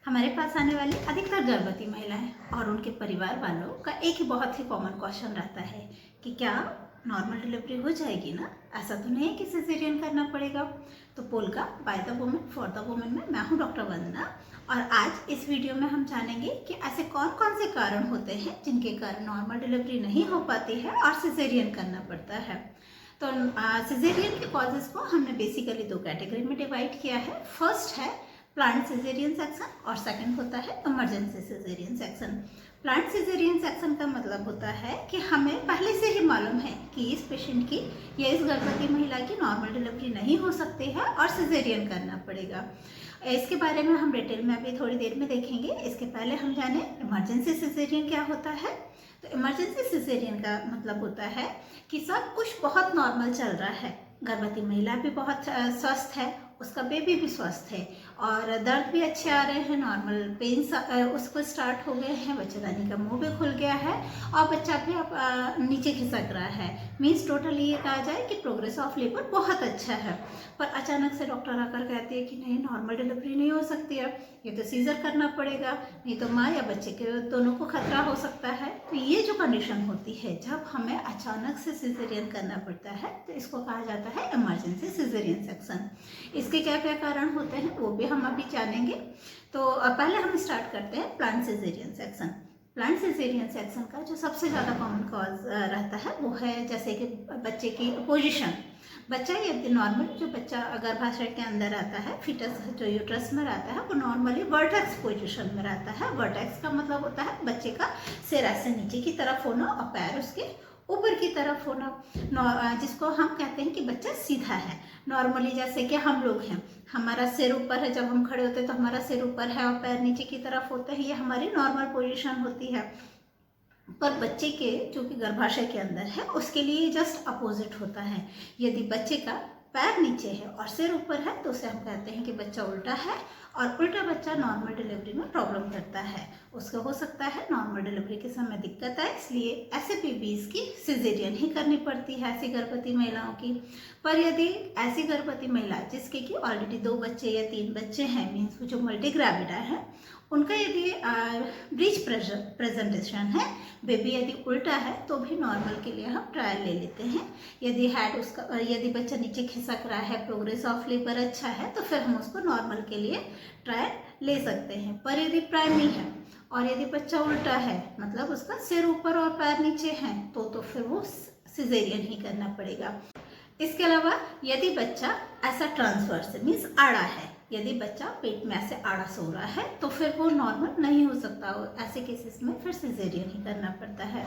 हमारे पास आने वाली अधिकतर गर्भवती महिलाएं और उनके परिवार वालों का एक ही बहुत ही कॉमन क्वेश्चन रहता है कि क्या नॉर्मल डिलीवरी हो जाएगी ना। ऐसा तो नहीं है कि सिजेरियन करना पड़ेगा। तो polka by the women for the women में मैं हूं डॉक्टर वंदना, और आज इस वीडियो में हम जानेंगे कि ऐसे कौन कौन से कारण होते हैं जिनके कारण नॉर्मल डिलीवरी नहीं हो पाती है और सिजेरियन करना पड़ता है। तो सिजेरियन के कॉजेज को हमने बेसिकली दो कैटेगरी में डिवाइड किया है। फर्स्ट है प्लांट सिजेरियन सेक्शन और सेकंड होता है emergency caesarean section. Plant caesarean section का मतलब होता है कि हमें पहले से ही मालूम है कि इस पेशेंट की या इस गर्भवती महिला की नॉर्मल डिलीवरी नहीं हो सकती है और सिजेरियन करना पड़ेगा। इसके बारे में हम डिटेल में अभी थोड़ी देर में देखेंगे। इसके पहले हम जाने इमरजेंसी सिजेरियन क्या होता है। तो इमरजेंसी सिजेरियन का मतलब होता है कि सब कुछ बहुत नॉर्मल चल रहा है, गर्भवती महिला भी बहुत स्वस्थ है, उसका बेबी भी स्वस्थ है और दर्द भी अच्छे आ रहे हैं, नॉर्मल पेन्स उसको स्टार्ट हो गए हैं, बच्चेदानी का मुंह भी खुल गया है और बच्चा भी अब नीचे खिसक रहा है। मीन्स टोटली ये कहा जाए कि प्रोग्रेस ऑफ लेबर बहुत अच्छा है। पर अचानक से डॉक्टर आकर कहते हैं कि नहीं, नॉर्मल डिलीवरी नहीं हो सकती है, ये तो सीजर करना पड़ेगा, नहीं तो माँ या बच्चे के दोनों को खतरा हो सकता है। तो ये जो कंडीशन होती है जब हमें अचानक से सिजेरियन करना पड़ता है तो इसको कहा जाता है इमरजेंसी सिजेरियन सेक्शन। इसके क्या क्या कारण होते हैं वो भी हम अभी जानेंगे। तो पहले हम स्टार्ट करते हैं plant caesarean section. Plant caesarean section का जो सबसे ज़्यादा कॉमन कॉज रहता है वो है जैसे कि बच्चे की पोजीशन। बच्चा यदि नॉर्मल जो बच्चा गर्भाशय के अंदर आता है, फीटस जो यूट्रस में रहता है, वो नॉर्मली वर्टेक्स पोजीशन में रहता है। वर्टेक्स का मतलब होता है बच्चे का सिर ऐसे नीचे की तरफ होना और पैर उसके ऊपर की तरफ होना, जिसको हम कहते हैं कि बच्चा सीधा है। नॉर्मली जैसे कि हम लोग हैं, हमारा सिर ऊपर है, जब हम खड़े होते हैं तो हमारा सिर ऊपर है और पैर नीचे की तरफ होते हैं, ये हमारी नॉर्मल पोजीशन होती है। पर बच्चे के जो कि गर्भाशय के अंदर है उसके लिए जस्ट अपोजिट होता है। यदि बच्चे का पैर नीचे है और सिर ऊपर है तो उसे हम कहते हैं कि बच्चा उल्टा है, और उल्टा बच्चा नॉर्मल डिलीवरी में प्रॉब्लम करता है। उसको हो सकता है नॉर्मल डिलीवरी के समय दिक्कत आए, इसलिए ऐसे बेबीज़ की सिजेरियन ही करनी पड़ती है ऐसी गर्भवती महिलाओं की। पर यदि ऐसी गर्भवती महिला जिसके कि ऑलरेडी 2 बच्चे या 3 बच्चे हैं, मीन्स जो मल्टीग्राविडा है, उनका यदि ब्रीच प्रेजेंटेशन है, बेबी यदि उल्टा है, तो भी नॉर्मल के लिए हम ट्रायल ले लेते हैं। यदि हेड उसका यदि बच्चा नीचे खिसक रहा है, प्रोग्रेस ऑफ लेबर अच्छा है, तो फिर हम उसको नॉर्मल के लिए ट्रायल ले सकते हैं। पर यदि प्राइमरी है और यदि बच्चा उल्टा है, मतलब उसका सिर ऊपर और पैर नीचे हैं, तो फिर वो सिजेरियन ही करना पड़ेगा। इसके अलावा यदि बच्चा ऐसा ट्रांसवर्स मीन्स आड़ा है, यदि बच्चा पेट में ऐसे आड़ा सो रहा है, तो फिर वो नॉर्मल नहीं हो सकता। ऐसे केसेस में फिर सिजेरियन ही करना पड़ता है।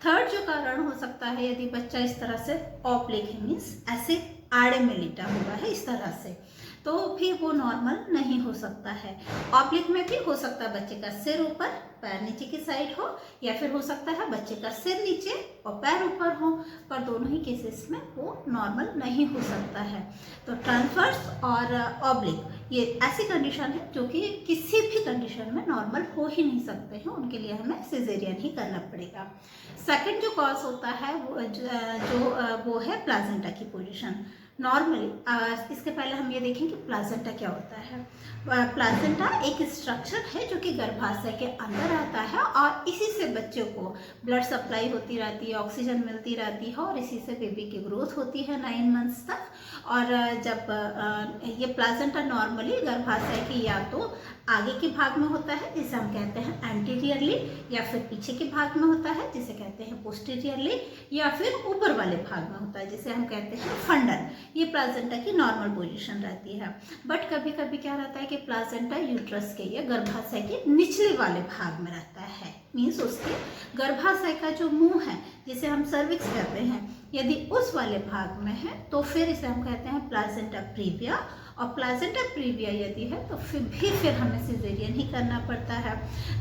थर्ड जो कारण हो सकता है, यदि बच्चा इस तरह से ऑब्लिक है, मीन्स ऐसे आड़े में लेटा हुआ है इस तरह से, तो भी वो नॉर्मल नहीं हो सकता है। ऑब्लिक में भी हो सकता है बच्चे का सिर ऊपर पैर नीचे की साइड हो, या फिर हो सकता है बच्चे का सिर नीचे और पैर ऊपर हो, पर दोनों ही केसेस में वो नॉर्मल नहीं हो सकता है। तो ट्रांसवर्स और ऑब्लिक ये ऐसी कंडीशन है जो कि किसी भी कंडीशन में नॉर्मल हो ही नहीं सकते हैं, उनके लिए हमें सिजेरियन ही करना पड़ेगा। सेकंड जो कॉज होता है वो है प्लाजेंटा की पोजीशन। नॉर्मली इसके पहले हम ये देखें कि प्लाजेंटा क्या होता है। प्लाजेंटा एक स्ट्रक्चर है जो कि गर्भाशय के अंदर आता है और इसी से बच्चे को ब्लड सप्लाई होती रहती है, ऑक्सीजन मिलती रहती है और इसी से बेबी की ग्रोथ होती है 9 मंथ्स तक। और जब ये प्लाजेंटा नॉर्मली गर्भाशय की या तो आगे के भाग में होता है जिसे हम कहते हैं एंटीरियरली, या फिर पीछे के भाग में होता है जिसे कहते हैं पोस्टीरियरली, या फिर ऊपर वाले भाग में होता है जिसे हम कहते हैं फंडल। ये प्लाजेंटा की नॉर्मल पोजीशन रहती है। बट कभी कभी क्या रहता है कि प्लाजेंटा यूट्रस के या गर्भाशय के निचले वाले भाग में रहता है, मीन्स उसके गर्भाशय का जो मुंह है जिसे हम सर्विक्स कहते हैं, यदि उस वाले भाग में है तो फिर इसे हम कहते हैं प्लाजेंटा प्रीविया। और प्लाजेंटा प्रीविया यदि है तो फिर हमें सिजेरियन ही करना पड़ता है।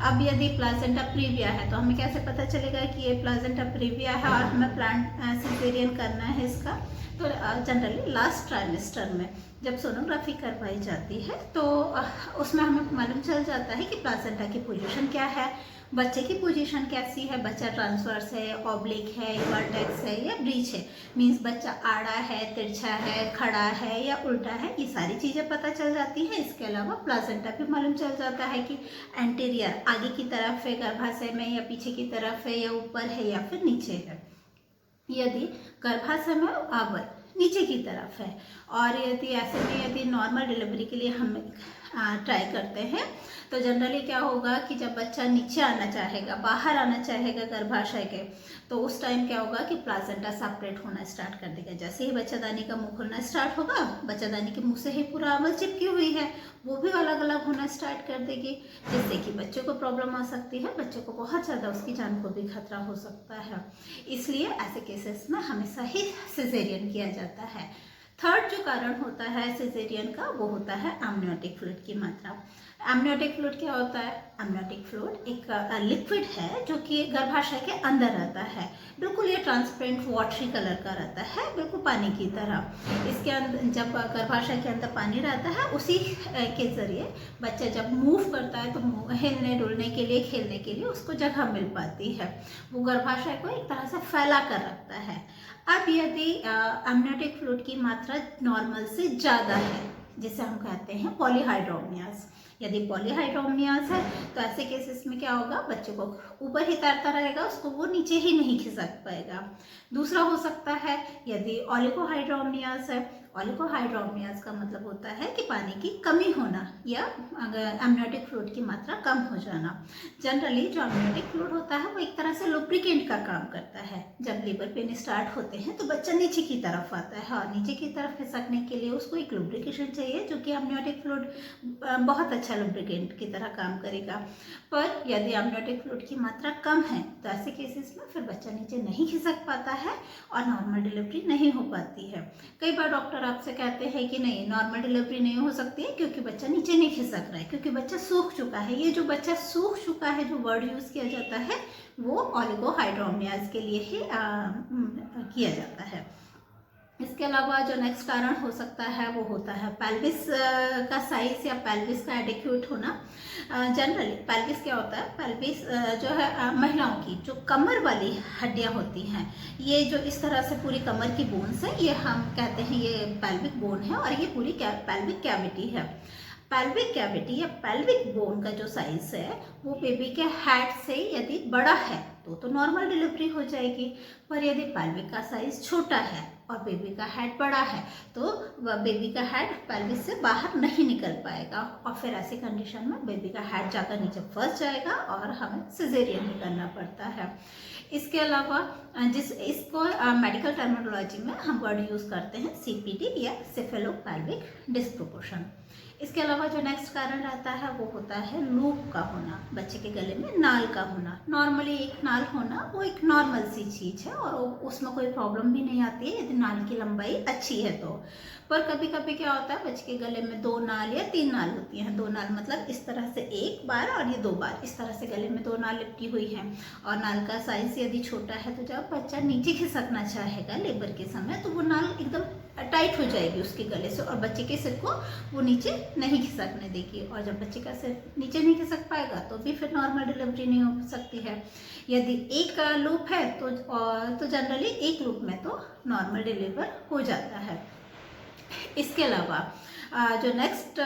अब यदि प्लाजेंटा प्रीविया है तो हमें कैसे पता चलेगा कि ये प्लाजेंटा प्रीविया है और हमें प्लांट सिजेरियन करना है इसका। तो जनरली लास्ट ट्राइमेस्टर में जब सोनोग्राफी करवाई जाती है तो उसमें हमें मालूम चल जाता है कि प्लासेंटा की पोजीशन क्या है, बच्चे की पोजीशन कैसी है, बच्चा ट्रांसवर्स है, ऑब्लिक है, वर्टेक्स है या ब्रीच है, मीन्स बच्चा आड़ा है, तिरछा है, खड़ा है या उल्टा है, ये सारी चीज़ें पता चल जाती हैं। इसके अलावा प्लासेंटा भी मालूम चल जाता है कि एंटीरियर आगे की तरफ है गर्भाशय में या पीछे की तरफ है या ऊपर है या फिर नीचे है। यदि गर्भाशय में अवर नीचे की तरफ है और यदि ऐसे में यदि नॉर्मल डिलीवरी के लिए हम ट्राई करते हैं तो जनरली क्या होगा कि जब बच्चा नीचे आना चाहेगा, बाहर आना चाहेगा गर्भाशय के, तो उस टाइम क्या होगा कि प्लासेंटा सेपरेट होना स्टार्ट कर देगा। जैसे ही बच्चादानी का मुंह खुलना स्टार्ट होगा, बच्चादानी के मुंह से ही पूरा अवल चिपकी हुई है, वो भी अलग अलग होना स्टार्ट कर देगी, जिससे कि बच्चे को प्रॉब्लम आ सकती है, बच्चे को बहुत ज़्यादा उसकी जान को भी खतरा हो सकता है। इसलिए ऐसे केसेस में हमेशा ही सिजेरियन किया जाता है। थर्ड जो कारण होता है सिजेरियन का वो होता है एमनियोटिक फ्लूइड की मात्रा। एमनियोटिक फ्लूइड क्या होता है? एमनियोटिक फ्लूइड एक लिक्विड है जो कि गर्भाशय के अंदर रहता है, बिल्कुल ये ट्रांसपेरेंट वाटरी कलर का रहता है, बिल्कुल पानी की तरह। इसके अंदर जब गर्भाशय के अंदर पानी रहता है उसी के जरिए बच्चा जब मूव करता है तो हिलने डुलने के लिए, खेलने के लिए उसको जगह मिल पाती है, वो गर्भाशय को एक तरह से फैला कर रखता है। अब यदि एमनियोटिक फ्लूइड की मात्रा नॉर्मल से ज़्यादा है, जिसे हम कहते हैं पॉलीहाइड्रोमियास, यदि पॉलीहाइड्रोमियास है तो ऐसे केसेस में क्या होगा, बच्चे को ऊपर ही तैरता रहेगा, उसको वो नीचे ही नहीं खिसक पाएगा। दूसरा हो सकता है यदि ओलिगोहाइड्रोमियास है। ओलिगोहाइड्रोमियास का मतलब होता है कि पानी की कमी होना या एमनियोटिक फ्लूइड की मात्रा कम हो जाना। जनरली जो एमनियोटिक फ्लूइड होता है वो एक तरह से लुब्रिकेंट का काम करता है। जब लेबर पेन स्टार्ट होते हैं तो बच्चा नीचे की तरफ आता है और नीचे की तरफ खिसकने के लिए उसको एक लुब्रिकेशन चाहिए, जो कि एमनियोटिक फ्लूइड बहुत अच्छा लुब्रिकेंट की तरह काम करेगा। पर यदि एमनियोटिक फ्लूइड की मात्रा कम है तो ऐसे केसेस में फिर बच्चा नीचे नहीं खिसक पाता है और नॉर्मल डिलीवरी नहीं हो पाती है। कई बार डॉक्टर आपसे कहते हैं कि नहीं, नॉर्मल डिलीवरी नहीं हो सकती है क्योंकि बच्चा नीचे नहीं खिसक रहा है, क्योंकि बच्चा सूख चुका है। ये जो बच्चा सूख चुका है, जो वर्ड यूज़ किया जाता है वो ओलिगोहाइड्रोमियास के लिए ही किया जाता है। इसके अलावा जो नेक्स्ट कारण हो सकता है वो होता है पेल्विस का साइज या पेल्विस का एडिक्यूट होना। जनरली पेल्विस क्या होता है? पेल्विस जो है महिलाओं की जो कमर वाली हड्डियां होती हैं, ये जो इस तरह से पूरी कमर की बोन्स है, ये हम कहते हैं ये पेल्विक बोन है और ये पूरी पेल्विक कैविटी है। पेल्विक कैविटी या पेल्विक बोन का जो साइज है वो बेबी के हेड से यदि बड़ा है तो नॉर्मल डिलीवरी हो जाएगी, पर यदि पेल्विक का साइज छोटा है और बेबी का हेड बड़ा है तो बेबी का हेड पेल्विस से बाहर नहीं निकल पाएगा और फिर ऐसी कंडीशन में बेबी का हेड जाकर नीचे फंस जाएगा और हमें सिजेरियन ही करना पड़ता है। इसके अलावा इसको मेडिकल टर्मिनोलॉजी में हम वर्ड यूज़ करते हैं सीपीडी या सेफेलोपेल्विक डिस्प्रोपोर्शन। इसके अलावा जो नेक्स्ट कारण रहता है वो होता है लूप का होना, बच्चे के गले में नाल का होना। नॉर्मली एक नाल होना वो एक नॉर्मल सी चीज़ है और उसमें कोई प्रॉब्लम भी नहीं आती है यदि नाल की लंबाई अच्छी है तो। पर कभी कभी क्या होता है, बच्चे के गले में 2 नाल या 3 नाल होती हैं। 2 नाल मतलब इस तरह से एक बार और ये 2 बार, इस तरह से गले में 2 नाल लिपटी हुई हैं और नाल का साइज यदि छोटा है तो जब बच्चा नीचे खिसकना चाहेगा लेबर के समय तो वो नाल एकदम टाइट हो जाएगी उसके गले से और बच्चे के सिर को वो नीचे नहीं खिसकने देगी और जब बच्चे का सिर नीचे नहीं खिसक पाएगा तो भी फिर नॉर्मल डिलीवरी नहीं हो सकती है। यदि एक लूप है तो जनरली एक लूप में तो नॉर्मल डिलीवर हो जाता है। इसके अलावा जो नेक्स्ट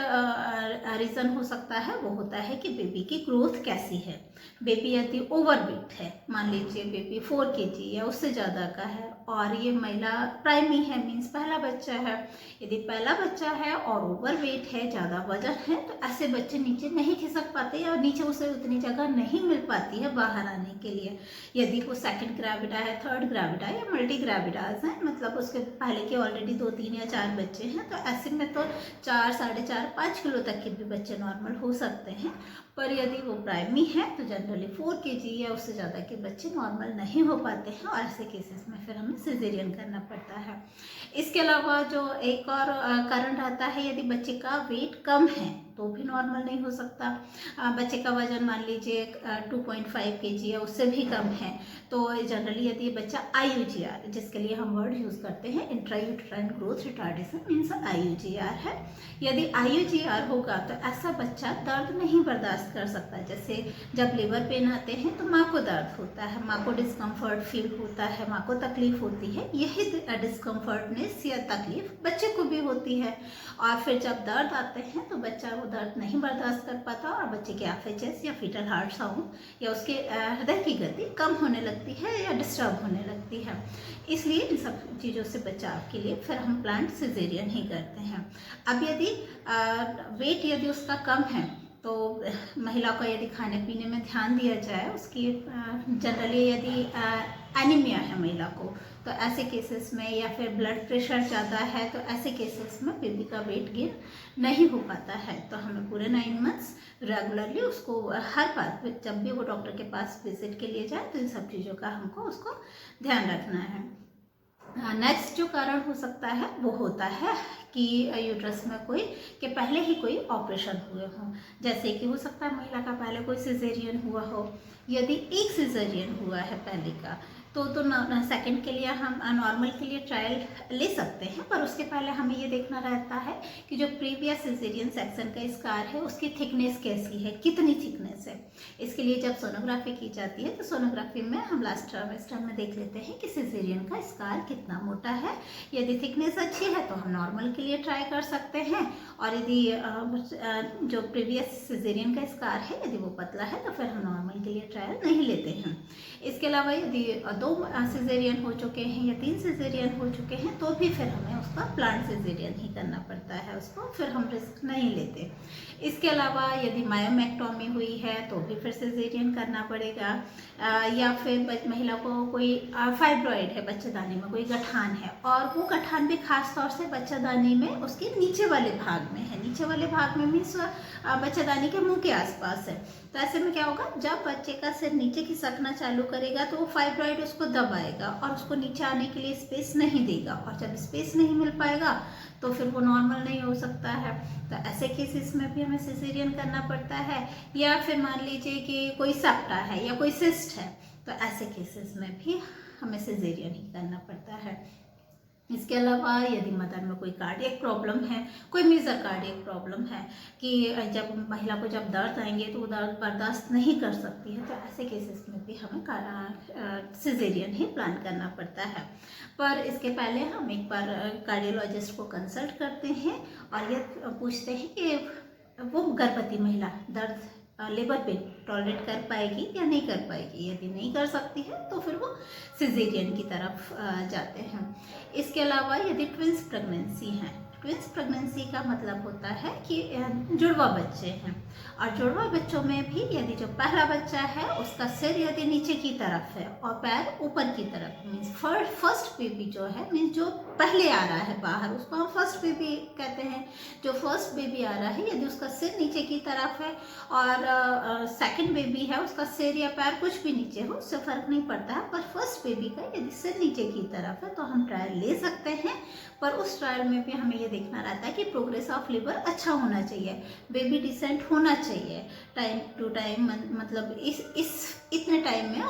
रीज़न हो सकता है वो होता है कि बेबी की ग्रोथ कैसी है। बेबी यदि ओवरवेट है, मान लीजिए बेबी 4 kg या उससे ज़्यादा का है और ये महिला प्राइमी है, मीन्स पहला बच्चा है, यदि पहला बच्चा है और ओवरवेट है, ज़्यादा वजन है, तो ऐसे बच्चे नीचे नहीं खिसक पाते या नीचे उसे उतनी जगह नहीं मिल पाती है बाहर आने के लिए। यदि वो सेकंड ग्रेविडा है, थर्ड ग्रेविडा या मल्टी ग्रेविडाज हैं, मतलब उसके पहले के ऑलरेडी 2, 3 या 4 बच्चे हैं, तो ऐसे में तो 4, 4.5, 5 किलो तक के भी बच्चे नॉर्मल हो सकते हैं। पर यदि वो प्राइमी है तो जनरली 4 kg या उससे ज़्यादा के बच्चे नॉर्मल नहीं हो पाते हैं और ऐसे केसेस में फिर हमें सिजेरियन करना पड़ता है। इसके अलावा जो एक और कारण रहता है, यदि बच्चे का वेट कम है तो भी नॉर्मल नहीं हो सकता। बच्चे का वजन मान लीजिए 2.5 kg या उससे भी कम है, तो जनरली यदि बच्चा IUGR, जिसके लिए हम वर्ड यूज़ करते हैं intrauterine growth retardation means IUGR है, यदि IUGR होगा तो ऐसा बच्चा दर्द नहीं बर्दाश्त कर सकता। जैसे जब लेबर पेन आते हैं तो माँ को दर्द होता है, माँ को डिस्कम्फर्ट फील होता है, माँ को तकलीफ होती है, यही डिस्कम्फर्टनेस या तकलीफ बच्चे को भी होती है। और फिर जब दर्द आते हैं तो बच्चा वो दर्द नहीं बर्दाश्त कर पाता और बच्चे के FHS या फीटल हार्ट साउंड या उसके हृदय की गति कम होने लगती है या डिस्टर्ब होने लगती है। इसलिए इन सब चीज़ों से बचाव के लिए फिर हम प्लांट सिजेरियन ही करते हैं। अब यदि वेट यदि उसका कम है तो महिला को यदि खाने पीने में ध्यान दिया जाए, उसकी जनरली यदि एनीमिया है महिला को, तो ऐसे केसेस में, या फिर ब्लड प्रेशर ज़्यादा है तो ऐसे केसेस में बेबी का वेट गेन नहीं हो पाता है। तो हमें पूरे 9 मंथ्स रेगुलरली उसको हर बार जब भी वो डॉक्टर के पास विजिट के लिए जाए तो इन सब चीज़ों का हमको उसको ध्यान रखना है। नेक्स्ट जो कारण हो सकता है वो होता है कि यूट्रस में कोई के पहले ही कोई ऑपरेशन हुए हों, जैसे कि हो सकता है महिला का पहले कोई सिजेरियन हुआ हो। यदि एक सिजेरियन हुआ है पहले का तो सेकंड के लिए हम नॉर्मल के लिए ट्रायल ले सकते हैं, पर उसके पहले हमें ये देखना रहता है कि जो प्रीवियस सिजेरियन सेक्शन का स्कार है उसकी थिकनेस कैसी है, कितनी थिकनेस है। इसके लिए जब सोनोग्राफी की जाती है तो सोनोग्राफी में हम लास्ट ट्राइमेस्टर में देख लेते हैं कि सिजेरियन का स्कार कितना मोटा है। यदि थिकनेस अच्छी है तो हम नॉर्मल के लिए ट्राई कर सकते हैं, और यदि जो प्रीवियस सिजेरियन का स्कार है यदि वो पतला है तो फिर हम नॉर्मल के लिए ट्रायल नहीं लेते हैं। इसके अलावा यदि 2 सिजेरियन हो चुके हैं या 3 सिजेरियन हो चुके हैं तो भी फिर हमें उसका प्लांट सिजेरियन ही करना पड़ता है, उसको फिर हम रिस्क नहीं लेते। इसके अलावा यदि मायोमेक्टोमी हुई है तो भी फिर सिजेरियन करना पड़ेगा, या फिर महिला को कोई फाइब्रॉइड है, बच्चेदानी में कोई गठान है, और वो गठान भी खास तौर से बच्चेदानी में उसके नीचे वाले भाग में है, नीचे वाले भाग में मीन्स बच्चेदानी के मुंह के आसपास है, तो ऐसे में क्या होगा, जब बच्चे का सिर नीचे खिसकना चालू करेगा तो वो फाइब्रॉइड उसको दबाएगा और उसको नीचे आने के लिए स्पेस नहीं देगा, और जब स्पेस नहीं मिल पाएगा तो फिर वो नॉर्मल नहीं हो सकता है। तो ऐसे केसेस में भी हमें सिजेरियन करना पड़ता है। या फिर मान लीजिए कि कोई सेप्टा है या कोई सिस्ट है, तो ऐसे केसेस में भी हमें सिजेरियन ही करना पड़ता है। इसके अलावा यदि मदर में कोई कार्डियक प्रॉब्लम है, कोई मेजर कार्डियक प्रॉब्लम है कि जब महिला को जब दर्द आएंगे तो वो दर्द बर्दाश्त नहीं कर सकती है, तो ऐसे केसेस में भी हमें सिजेरियन ही प्लान करना पड़ता है। पर इसके पहले हम एक बार कार्डियोलॉजिस्ट को कंसल्ट करते हैं और ये पूछते हैं कि वो गर्भवती महिला दर्द लेबर पेन टॉलरेट कर पाएगी या नहीं कर पाएगी। यदि नहीं कर सकती है तो फिर वो सिजेरियन की तरफ जाते हैं। इसके अलावा यदि ट्विंस प्रेगनेंसी है, ट्विंस प्रेगनेंसी का मतलब होता है कि जुड़वा बच्चे हैं, और जुड़वा बच्चों में भी यदि जो पहला बच्चा है उसका सिर यदि नीचे की तरफ है और पैर ऊपर की तरफ, मीन्स फर्स्ट बेबी जो है, मीन्स जो पहले आ रहा है बाहर, उसको हम फर्स्ट बेबी कहते हैं। जो फर्स्ट बेबी आ रहा है यदि उसका सिर नीचे की तरफ है और सेकंड बेबी है उसका सिर या पैर कुछ भी नीचे हो, उससे फर्क नहीं पड़ता है, पर फर्स्ट बेबी का यदि सिर नीचे की तरफ है तो हम ट्रायल ले सकते हैं। पर उस ट्रायल में भी हमें ये देखना रहता है कि प्रोग्रेस ऑफ लेबर अच्छा होना चाहिए, बेबी डिसेंट होना चाहिए टाइम टू टाइम, मतलब इस इतने टाइम में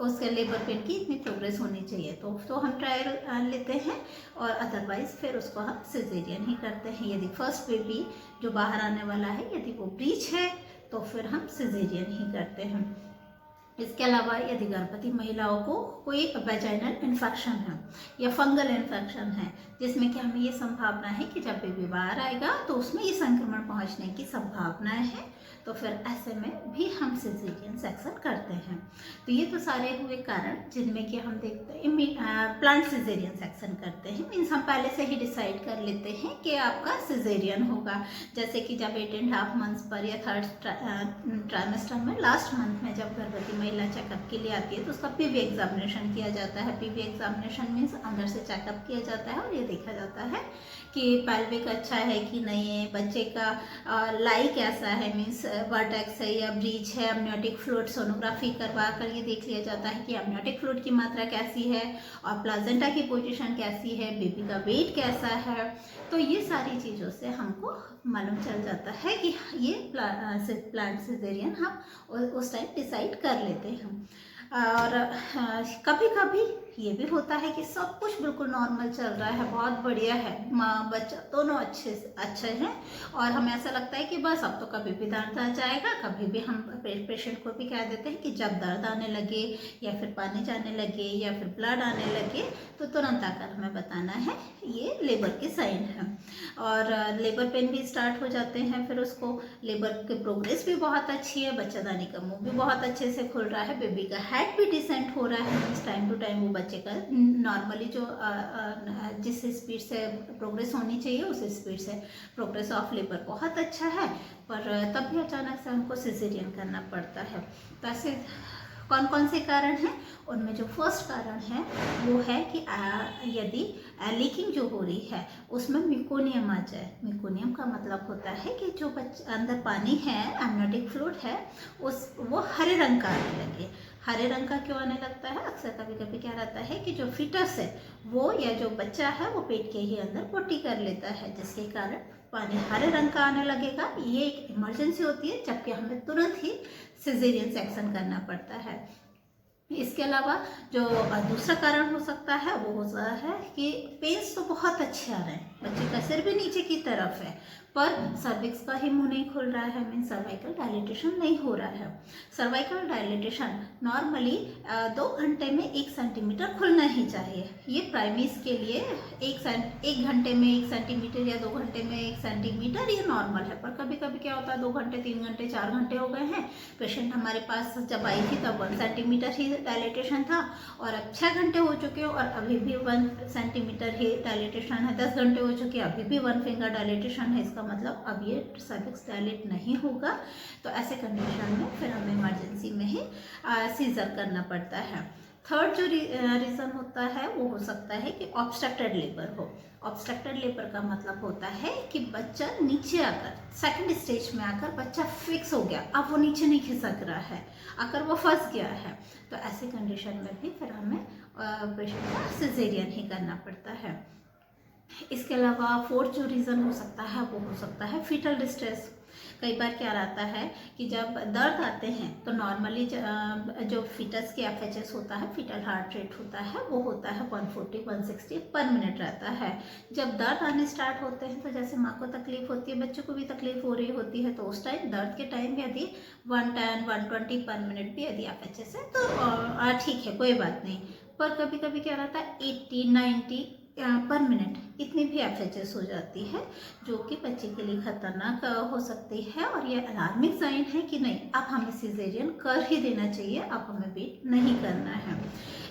उसके लेबर पेन की इतनी प्रोग्रेस होनी चाहिए, तो हम ट्रायल लेते हैं, और अदरवाइज फिर उसको हम सिजेरियन ही करते हैं। यदि फर्स्ट बेबी जो बाहर आने वाला है यदि वो ब्रीच है तो फिर हम सिजेरियन ही करते हैं। इसके अलावा यदि गर्भवती महिलाओं को कोई वेजाइनल इन्फेक्शन है या फंगल इन्फेक्शन है, जिसमें कि हमें ये संभावना है कि जब बेबी बाहर आएगा तो उसमें ये संक्रमण पहुंचने की संभावनाएं हैं, तो फिर ऐसे में भी हम सिजेरियन सेक्शन करते हैं। तो ये तो सारे हुए कारण जिनमें कि हम देखते हैं प्लांट सिजेरियन सेक्शन करते हैं, मीन्स हम पहले से ही डिसाइड कर लेते हैं कि आपका सिजेरियन होगा। जैसे कि जब 8.5 मंथ्स पर या 3rd ट्राइमेस्टर में लास्ट मंथ में जब गर्भवती महिला चेकअप के लिए आती है तो उसका पीवी एग्जामिनेशन किया जाता है। पीवी एग्जामिनेशन मीन्स अंदर से चेकअप किया जाता है और ये देखा जाता है कि पेल्विक अच्छा है कि नहीं है, बच्चे का लाई कैसा है, मीन्स वर्टेक्स है या ब्रीच है, अमनियोटिक फ्लूइड सोनोग्राफी करवा कर ये देख लिया जाता है कि अमनियोटिक फ्लूइड की मात्रा कैसी है और प्लाजेंटा की पोजीशन कैसी है, बेबी का वेट कैसा है। तो ये सारी चीज़ों से हमको मालूम चल जाता है कि ये प्लांट सिजेरियन हम उस टाइम डिसाइड कर लेते हैं। और कभी कभी ये भी होता है कि सब कुछ बिल्कुल नॉर्मल चल रहा है, बहुत बढ़िया है, माँ बच्चा दोनों अच्छे हैं और हमें ऐसा लगता है कि बस अब तो कभी भी दर्द आ जाएगा। कभी भी हम पेशेंट को भी कह देते हैं कि जब दर्द आने लगे या फिर पानी जाने लगे या फिर ब्लड आने लगे तो तुरंत आकर हमें बताना है, ये लेबर के साइन है। और लेबर पेन भी स्टार्ट हो जाते हैं, फिर उसको लेबर की प्रोग्रेस भी बहुत अच्छी है, बच्चादानी का मुंह भी बहुत अच्छे से खुल रहा है, बेबी का हेड भी डिसेंट हो रहा है, टाइम टू टाइम वो बच्चे का नॉर्मली जो जिस स्पीड से प्रोग्रेस होनी चाहिए उस स्पीड से प्रोग्रेस ऑफ लेबर बहुत अच्छा है। पर तब भी अचानक से हमको सिजेरियन करना पड़ता है। तो ऐसे कौन कौन से कारण हैं? उनमें जो फर्स्ट कारण है वो है कि यदि लीकिंग जो हो रही है उसमें मिकोनियम आ जाए। मिकोनियम का मतलब होता है कि जो अंदर पानी है, एमनियोटिक फ्लूइड है, वो हरे रंग का आने लगे। हरे रंग का क्यों आने लगता है? अक्सर कभी कभी क्या रहता है कि जो फीटस है वो या जो बच्चा है वो पेट के ही अंदर पोटी कर लेता है, जिसके कारण पानी हरे रंग का आने लगेगा। ये एक इमरजेंसी होती है, जबकि हमें तुरंत ही सिजेरियन सेक्शन करना पड़ता है। इसके अलावा जो दूसरा कारण हो सकता है वो हो सकता है कि पेन्स तो बहुत अच्छे आ रहे हैं, बच्चे का सिर भी नीचे की तरफ है पर सर्विक्स का ही मुंह नहीं खुल रहा है, मीन सर्वाइकल डायलिटेशन नहीं हो रहा है। सर्वाइकल डायलिटेशन नॉर्मली 2 घंटे में 1 सेंटीमीटर खुलना ही चाहिए। ये प्राइमीज के लिए 1 घंटे में 1 सेंटीमीटर या 2 घंटे में 1 सेंटीमीटर ये नॉर्मल है। पर कभी कभी क्या होता है 2 घंटे 3 घंटे 4 घंटे हो गए हैं, पेशेंट हमारे पास जब आई थी तब 1 सेंटीमीटर ही डायलिटेशन था और अब 6 घंटे हो चुके और अभी भी 1 सेंटीमीटर ही डायलिटेशन है। 10 घंटे हो चुके अभी भी 1 फिंगर डायलिटेशन है। इसका मतलब अब ये सर्विक्स डायलेट नहीं होगा। तो ऐसे कंडीशन में फिर हमें इमरजेंसी में ही सीजर करना पड़ता है। थर्ड जो रीज़न होता है वो हो सकता है कि ऑब्स्ट्रक्टेड लेबर हो। ऑब्स्ट्रक्टेड लेबर का मतलब होता है कि बच्चा नीचे आकर सेकंड स्टेज में आकर बच्चा फिक्स हो गया, अब वो नीचे नहीं खिसक रहा है, आकर वो फंस गया है। तो ऐसे कंडीशन में भी फिर हमें पेशेंट का सिजेरियन ही करना पड़ता है। इसके अलावा फोर्थ जो रीज़न हो सकता है वो हो सकता है फीटल डिस्ट्रेस। कई बार क्या रहता है कि जब दर्द आते हैं तो नॉर्मली जो फीटस के एफएचएस होता है, फीटल हार्ट रेट होता है, वो होता है 140-160 पर मिनट रहता है। जब दर्द आने स्टार्ट होते हैं तो जैसे माँ को तकलीफ होती है, बच्चों को भी तकलीफ हो रही होती है, तो उस टाइम दर्द के टाइम यदि 110-120 पर मिनट भी यदि एफएचएस है तो ठीक है, कोई बात नहीं। पर कभी कभी क्या रहता है 80-90 पर मिनट इतनी भी एफएचएस हो जाती है, जो कि बच्चे के लिए खतरनाक हो सकती है और ये अलार्मिंग साइन है कि नहीं, अब हमें सिजेरियन कर ही देना चाहिए, अब हमें वेट नहीं करना है।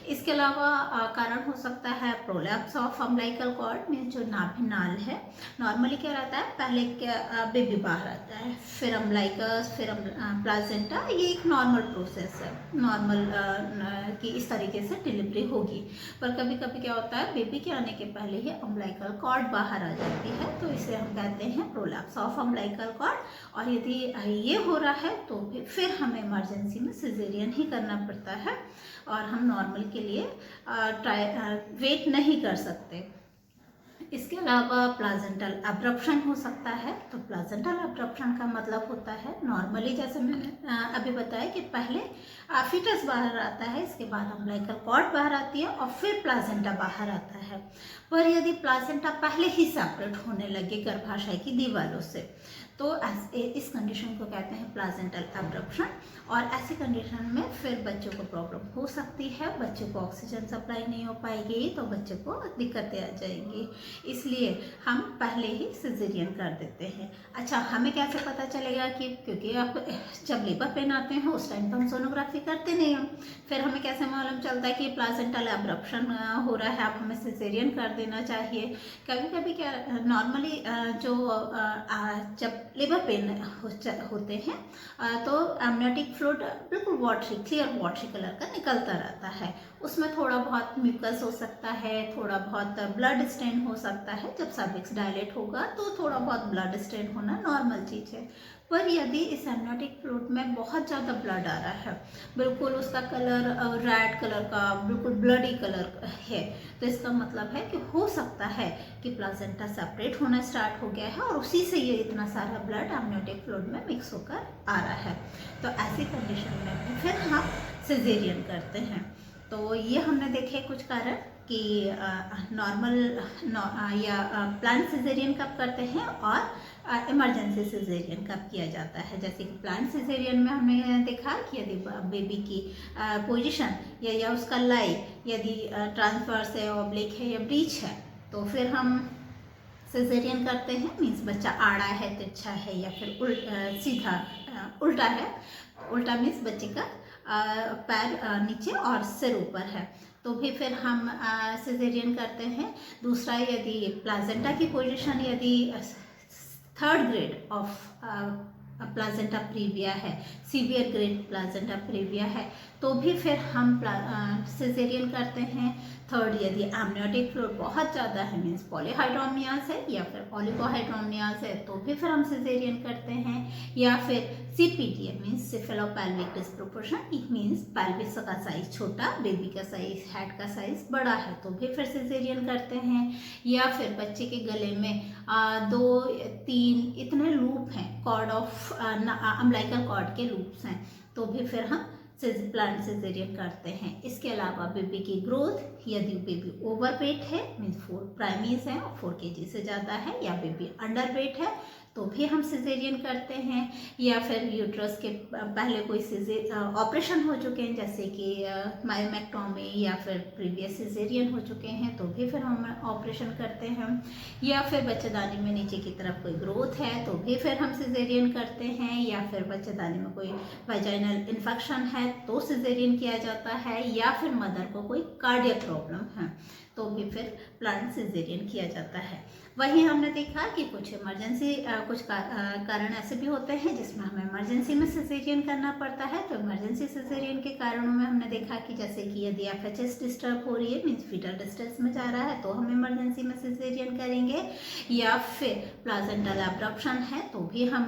इसके अलावा कारण हो सकता है prolapse of umbilical cord, means जो नाभि नाल है। नॉर्मली क्या रहता है, पहले क्या बेबी बाहर आता है, फिर अम्बिलिकस, फिर प्लासेंटा, ये एक नॉर्मल प्रोसेस है, नॉर्मल कि इस तरीके से डिलीवरी होगी। पर कभी कभी क्या होता है बेबी के आने के पहले ही अम्बिलिकल कॉर्ड बाहर आ जाती है, तो इसे हम कहते हैं प्रोलैप्स ऑफ अम्बिलिकल कॉर्ड। और यदि ये हो रहा है तो फिर हमें इमरजेंसी में सिजेरियन ही करना पड़ता है और हम नॉर्मल के लिए वेट नहीं कर सकते। इसके अलावा प्लाजेंटल अब्रप्शन हो सकता है। तो प्लाजेंटल अब्रप्शन का मतलब होता है नॉर्मली जैसे मैंने अभी बताया कि पहले फीटस बाहर आता है, इसके बाद अम्बिलिकल कॉर्ड बाहर आती है और फिर प्लाजेंटा बाहर आता है। पर यदि प्लाजेंटा पहले ही सेपरेट होने लगे गर्भाशय की दीवारों से तो इस कंडीशन को कहते हैं प्लाजेंटल अब्रप्शन। और ऐसी कंडीशन में फिर बच्चों को प्रॉब्लम हो सकती है, बच्चे को ऑक्सीजन सप्लाई नहीं हो पाएगी तो बच्चे को दिक्कतें आ जाएंगी, इसलिए हम पहले ही सिजेरियन कर देते हैं। अच्छा, हमें कैसे पता चलेगा कि, क्योंकि आप जब लेबर पेन आते हैं उस टाइम तो हम सोनोग्राफी करते नहीं हैं, फिर हमें कैसे मालूम चलता है कि प्लाजेंटल अब्रप्शन हो रहा है, अब हमें सिजेरियन कर देना चाहिए। कभी कभी क्या नॉर्मली जो जब लेबर पेन होते हैं तो एमनियोटिक फ्लूइड बिल्कुल वाटरी, क्लियर वाटरी कलर का निकलता रहता है, उसमें थोड़ा बहुत म्यूकस हो सकता है, थोड़ा बहुत ब्लड स्टेन हो सकता है। जब सर्विक्स डायलेट होगा तो थोड़ा बहुत ब्लड स्टेन होना नॉर्मल चीज़ है। पर यदि इस एमनियोटिक फ्लूइड में बहुत ज़्यादा ब्लड आ रहा है, बिल्कुल उसका कलर रेड कलर का बिल्कुल ब्लडी कलर है, तो इसका मतलब है कि हो सकता है कि प्लासेंटा सेपरेट होना स्टार्ट हो गया है और उसी से ये इतना सारा ब्लड एमनियोटिक फ्लूइड में मिक्स होकर आ रहा है। तो ऐसी कंडीशन में भी फिर हम सिजेरियन करते हैं। तो ये हमने देखे कुछ कारण कि नॉर्मल या प्लांट सिजेरियन कब करते हैं और इमरजेंसी सिजेरियन कब किया जाता है। जैसे कि प्लांट सिजेरियन में हमने देखा कि यदि बेबी की पोजीशन या उसका लाई यदि ट्रांसवर्स है, ऑब्लिक है या ब्रीच है, तो फिर हम सिजेरियन करते हैं। मीन्स बच्चा आड़ा है, तिरछा है या फिर सीधा उल्टा है। उल्टा मीन्स बच्चे का पैर नीचे और सिर ऊपर है, तो भी फिर हम सिजेरियन करते हैं। दूसरा, यदि प्लासेंटा की पोजीशन यदि third grade of placenta previa है, सीवियर ग्रेड प्लासेंटा प्रीविया है, तो भी फिर हम सिजेरियन करते हैं। थर्ड, यदि एमनियोटिक फ्लूइड बहुत ज़्यादा है, मीन्स पॉलीहाइड्रोमियास है या फिर ओलिगोहाइड्रोमियास है, तो भी फिर हम सिजेरियन करते हैं। या फिर CPD means cephalopelvic disproportion, it means pelvis का साइज छोटा, बेबी का साइज, हेड का साइज बड़ा है, तो भी फिर सिजेरियन करते हैं। या फिर बच्चे के गले में 2-3 इतने लूप हैं, कॉर्ड ऑफ अम्बिलिकल कॉर्ड के लूप्स हैं, तो भी फिर हम प्लांट सिजेरियन करते हैं। इसके अलावा बेबी की ग्रोथ, यदि बेबी ओवर वेट है, मीन्स 4 प्राइमीज है और 4 kg से ज़्यादा है, या बेबी अंडर वेट है, तो भी हम सिजेरियन करते हैं। या फिर यूट्रस के पहले कोई ऑपरेशन हो चुके हैं, जैसे कि मायोमेक्टोमी या फिर प्रीवियस सिजेरियन हो चुके हैं, तो भी फिर हम ऑपरेशन करते हैं। या फिर बच्चेदानी में नीचे की तरफ कोई ग्रोथ है, तो भी फिर हम सिजेरियन करते हैं। या फिर बच्चेदानी में कोई वाजाइनल इन्फेक्शन है, तो सिजेरियन किया जाता है। या फिर मदर को कोई कार्डियक प्रॉब्लम है, तो भी फिर प्लांट सिजेरियन किया जाता है। वहीं हमने देखा कि कुछ इमरजेंसी कुछ कारण ऐसे भी होते हैं जिसमें हमें इमरजेंसी में सिजेरियन करना पड़ता है। तो इमरजेंसी सिजेरियन के कारणों में हमने देखा कि जैसे कि यदि FHS डिस्टर्ब हो रही है, मीन्स फीटल डिस्ट्रेस में जा रहा है, तो हम इमरजेंसी में सिजेरियन करेंगे। या फिर प्लासेंटल एब्रप्शन है, तो भी हम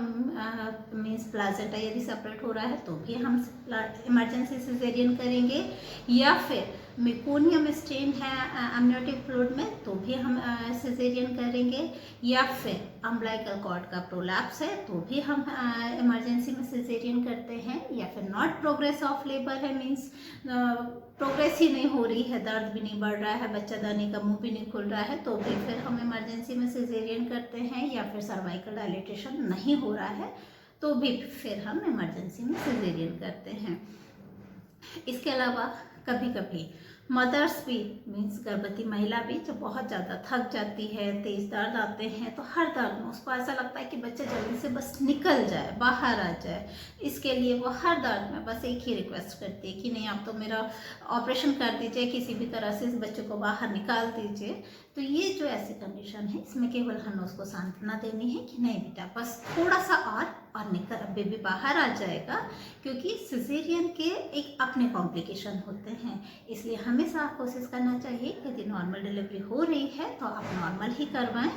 मीन्स प्लासेंटा यदि सेपरेट हो रहा है, तो भी हम इमरजेंसी सिजेरियन करेंगे। या फिर मेकोनियम स्टेन है एमनियोटिक फ्लूइड में, तो भी हम सिजेरियन करेंगे। या फिर अम्बिलिकल कॉर्ड का प्रोलैप्स है, तो भी हम इमरजेंसी में सिजेरियन करते हैं। या फिर नॉट प्रोग्रेस ऑफ लेबर है, मीन्स प्रोग्रेस ही नहीं हो रही है, दर्द भी नहीं बढ़ रहा है, बच्चादानी का मुंह भी नहीं खुल रहा है, तो भी फिर हम इमरजेंसी में सिजेरियन करते हैं। या फिर सर्वाइकल डायलेटेशन नहीं हो रहा है, तो भी फिर हम इमरजेंसी में सिजेरियन करते हैं। इसके अलावा कभी कभी मदर्स भी, मीन्स गर्भवती महिला भी, जब बहुत ज़्यादा थक जाती है, तेज दर्द आते हैं, तो हर दर्द में उसको ऐसा लगता है कि बच्चा जल्दी से बस निकल जाए, बाहर आ जाए। इसके लिए वो हर दर्द में बस एक ही रिक्वेस्ट करती है कि नहीं, आप तो मेरा ऑपरेशन कर दीजिए, किसी भी तरह से इस बच्चे को बाहर निकाल दीजिए। तो ये जो ऐसी कंडीशन है, इसमें केवल हमें उसको सांत्वना देनी है कि नहीं बेटा, बस थोड़ा सा और निकल, बेबी बाहर आ जाएगा। क्योंकि सिजेरियन के एक अपने कॉम्प्लिकेशन होते हैं, इसलिए हमेशा कोशिश करना चाहिए कि यदि नॉर्मल डिलीवरी हो रही है तो आप नॉर्मल ही करवाएं।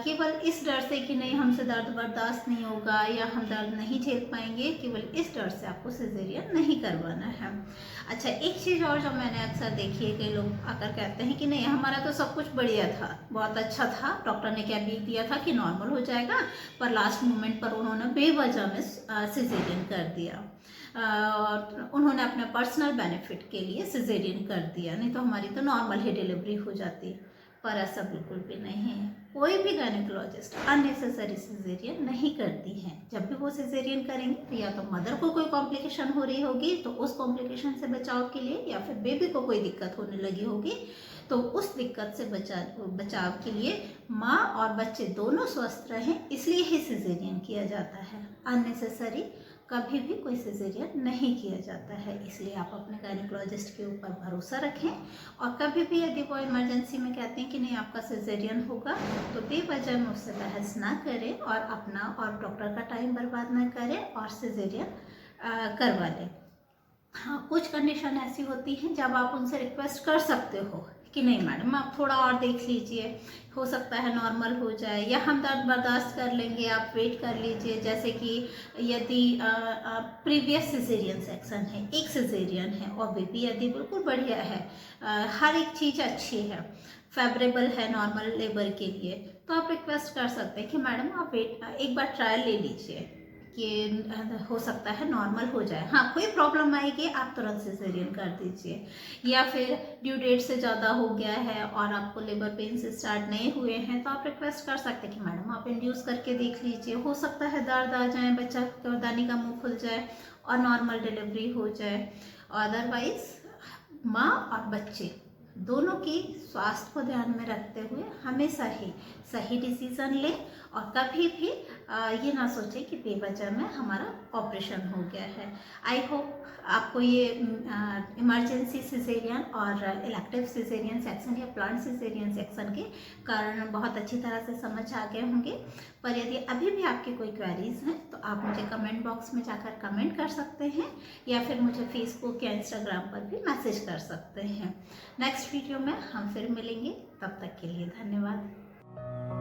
केवल इस डर से कि नहीं हमसे दर्द बर्दाश्त नहीं होगा या हम दर्द नहीं झेल पाएंगे, केवल इस डर से आपको सिजेरियन नहीं करवाना है। अच्छा, एक चीज़ और जो मैंने अक्सर देखी है, कई लोग आकर कहते हैं कि नहीं हमारा तो सब कुछ बढ़िया था, बहुत अच्छा था, डॉक्टर ने क्या भी दिया था कि नॉर्मल हो जाएगा, पर लास्ट मोमेंट पर उन्होंने बेवजह में सिजेरियन कर दिया, और उन्होंने अपने पर्सनल बेनिफिट के लिए सिजेरियन कर दिया, नहीं तो हमारी तो नॉर्मल ही डिलीवरी हो जाती। पर ऐसा बिल्कुल भी नहीं है। कोई भी गायनेकोलॉजिस्ट अननेसेसरी सिजेरियन नहीं करती हैं। जब भी वो सिजेरियन करेंगे तो या तो मदर को कोई कॉम्प्लिकेशन हो रही होगी तो उस कॉम्प्लिकेशन से बचाव के लिए, या फिर बेबी को कोई दिक्कत होने लगी होगी तो उस दिक्कत से बचाव के लिए माँ और बच्चे दोनों स्वस्थ रहें, इसलिए ही सिजेरियन किया जाता है। अननेसेसरी कभी भी कोई सिजेरियन नहीं किया जाता है। इसलिए आप अपने गायनेकोलॉजिस्ट के ऊपर भरोसा रखें, और कभी भी यदि वो इमरजेंसी में कहते हैं कि नहीं आपका सिजेरियन होगा, तो बेवजह में उससे बहस ना करें और अपना और डॉक्टर का टाइम बर्बाद ना करें और सिजेरियन करवा लें। हाँ, कुछ कंडीशन ऐसी होती हैं जब आप उनसे रिक्वेस्ट कर सकते हो कि नहीं मैडम आप थोड़ा और देख लीजिए, हो सकता है नॉर्मल हो जाए, या हम दर्द बर्दाश्त कर लेंगे, आप वेट कर लीजिए। जैसे कि यदि प्रीवियस सिजेरियन सेक्शन है, एक सिजेरियन है और बेबी यदि बिल्कुल बढ़िया है, हर एक चीज़ अच्छी है, फेवरेबल है नॉर्मल लेबर के लिए, तो आप रिक्वेस्ट कर सकते हैं कि मैडम आप वेट एक बार ट्रायल ले लीजिए कि हो सकता है नॉर्मल हो जाए। हाँ, कोई प्रॉब्लम आएगी आप तुरंत सिजेरियन कर दीजिए। या फिर ड्यू डेट से ज़्यादा हो गया है और आपको लेबर पेन्स स्टार्ट नहीं हुए हैं, तो आप रिक्वेस्ट कर सकते हैं कि मैडम आप इंड्यूस करके देख लीजिए, हो सकता है दर्द आ जाए, बच्चा गर्दानी का मुंह खुल जाए और नॉर्मल डिलीवरी हो जाए। अदरवाइज माँ और बच्चे दोनों की स्वास्थ्य को ध्यान में रखते हुए हमेशा ही सही डिसीज़न लें और कभी भी ये ना सोचें कि बेवजह में हमारा ऑपरेशन हो गया है। आई होप आपको ये इमरजेंसी सिजेरियन और इलेक्टिव सिजेरियन सेक्शन या प्लांट सिजेरियन सेक्शन के कारण बहुत अच्छी तरह से समझ आ गए होंगे। पर यदि अभी भी आपकी कोई क्वेरीज हैं तो आप मुझे कमेंट बॉक्स में जाकर कमेंट कर सकते हैं, या फिर मुझे फेसबुक या इंस्टाग्राम पर भी मैसेज कर सकते हैं। नेक्स्ट वीडियो में हम फिर मिलेंगे, तब तक के लिए धन्यवाद।